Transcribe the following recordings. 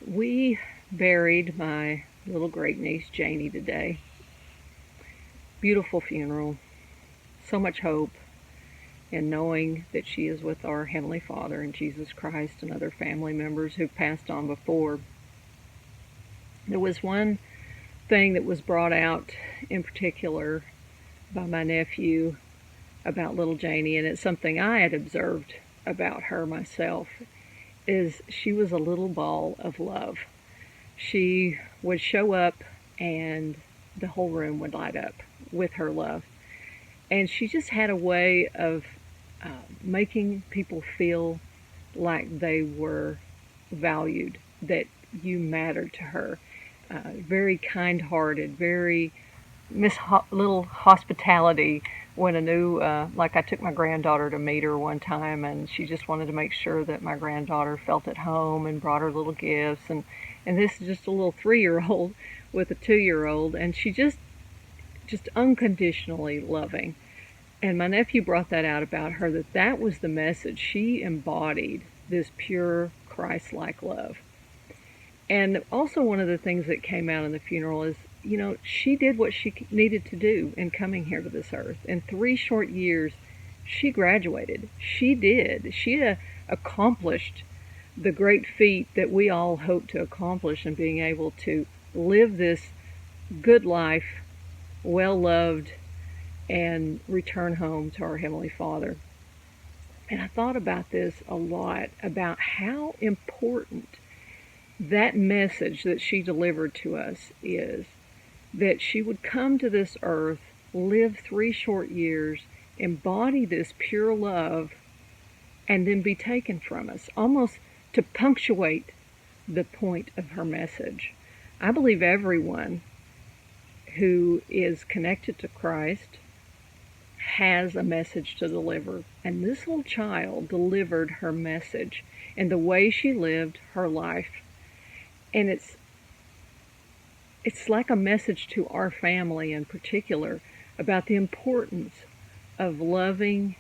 We buried my little great niece Janie today. Beautiful funeral. So much hope in knowing that she is with our Heavenly Father and Jesus Christ and other family members who've passed on before. There was one thing that was brought out in particular by my nephew about little Janie, and it's something I had observed about her myself, is she was a little ball of love. She would show up and the whole room would light up with her love. And she just had a way of making people feel like they were valued, that you mattered to her. Very kind hearted, very little hospitality when a new, like I took my granddaughter to meet her one time, and she just wanted to make sure that my granddaughter felt at home and brought her little gifts. And this is just a little 3 year old with a 2 year old, and she just unconditionally loving. And my nephew brought that out about her, that that was the message. She embodied this pure Christ-like love. And also one of the things that came out in the funeral is, she did what she needed to do in coming here to this earth. In 3 short years, she graduated. She did. She accomplished the great feat that we all hope to accomplish in being able to live this good life, well loved, and return home to our Heavenly Father. And I thought about this a lot, about how important that message that she delivered to us is, that she would come to this earth, live 3 short years, embody this pure love, and then be taken from us, almost to punctuate the point of her message. I believe everyone who is connected to Christ has a message to deliver. And this little child delivered her message and the way she lived her life. And it's like a message to our family in particular about the importance of loving,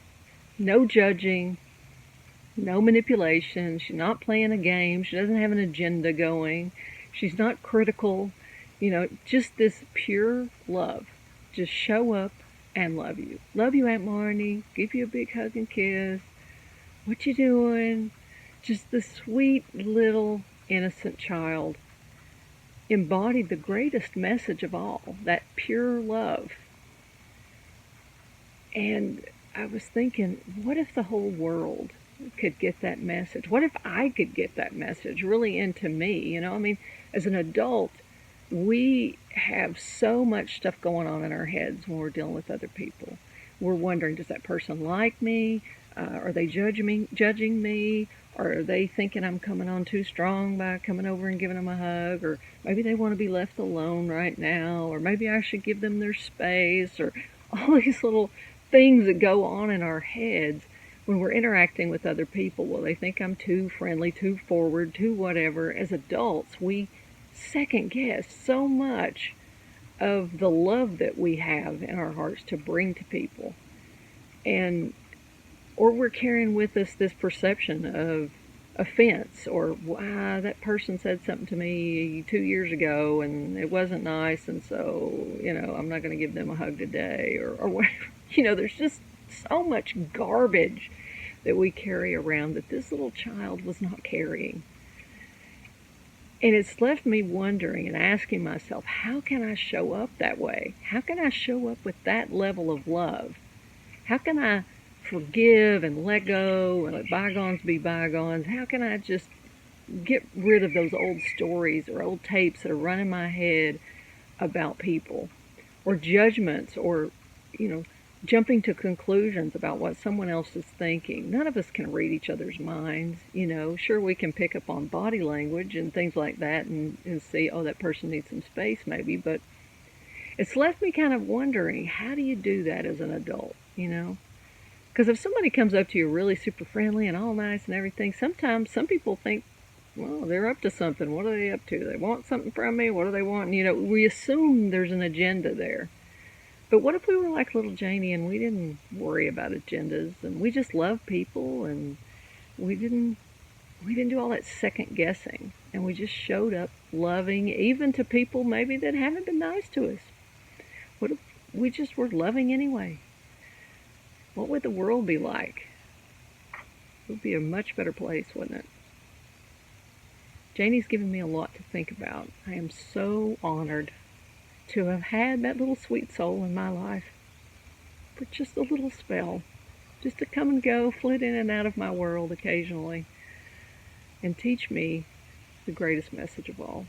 no judging, no manipulation. She's not playing a game. She doesn't have an agenda going. She's not critical. Just this pure love. Just show up and love you. Love you, Aunt Marnie. Give you a big hug and kiss. What you doing? Just the sweet little innocent child embodied the greatest message of all, that pure love. And I was thinking, what if the whole world could get that message? What if I could get that message really into me? As an adult, we have so much stuff going on in our heads when we're dealing with other people. We're wondering, does that person like me? Are they judging me? Or are they thinking I'm coming on too strong by coming over and giving them a hug? Or maybe they want to be left alone right now. Or maybe I should give them their space. Or all these little things that go on in our heads when we're interacting with other people. Well, they think I'm too friendly, too forward, too whatever. As adults, we second guess so much of the love that we have in our hearts to bring to people. Or we're carrying with us this perception of offense, or that person said something to me 2 years ago and it wasn't nice, and so I'm not going to give them a hug today, or whatever. There's just so much garbage that we carry around that this little child was not carrying. And it's left me wondering and asking myself, how can I show up that way? How can I show up with that level of love? How can I forgive and let go and let bygones be bygones? How can I just get rid of those old stories or old tapes that are running my head about people, or judgments, or jumping to conclusions about what someone else is thinking? None of us can read each other's minds. Sure, we can pick up on body language and things like that and see, oh, that person needs some space maybe, but it's left me kind of wondering, how do you do that as an adult? Because if somebody comes up to you really super friendly and all nice and everything, sometimes some people think, well, they're up to something. What are they up to? They want something from me? What do they want? We assume there's an agenda there. But what if we were like little Janie and we didn't worry about agendas, and we just loved people, and we didn't We didn't do all that second guessing, and we just showed up loving, even to people maybe that haven't been nice to us. What if we just were loving anyway? What would the world be like? It would be a much better place, wouldn't it? Janie's given me a lot to think about. I am so honored to have had that little sweet soul in my life for just a little spell, just to come and go, flit in and out of my world occasionally, and teach me the greatest message of all.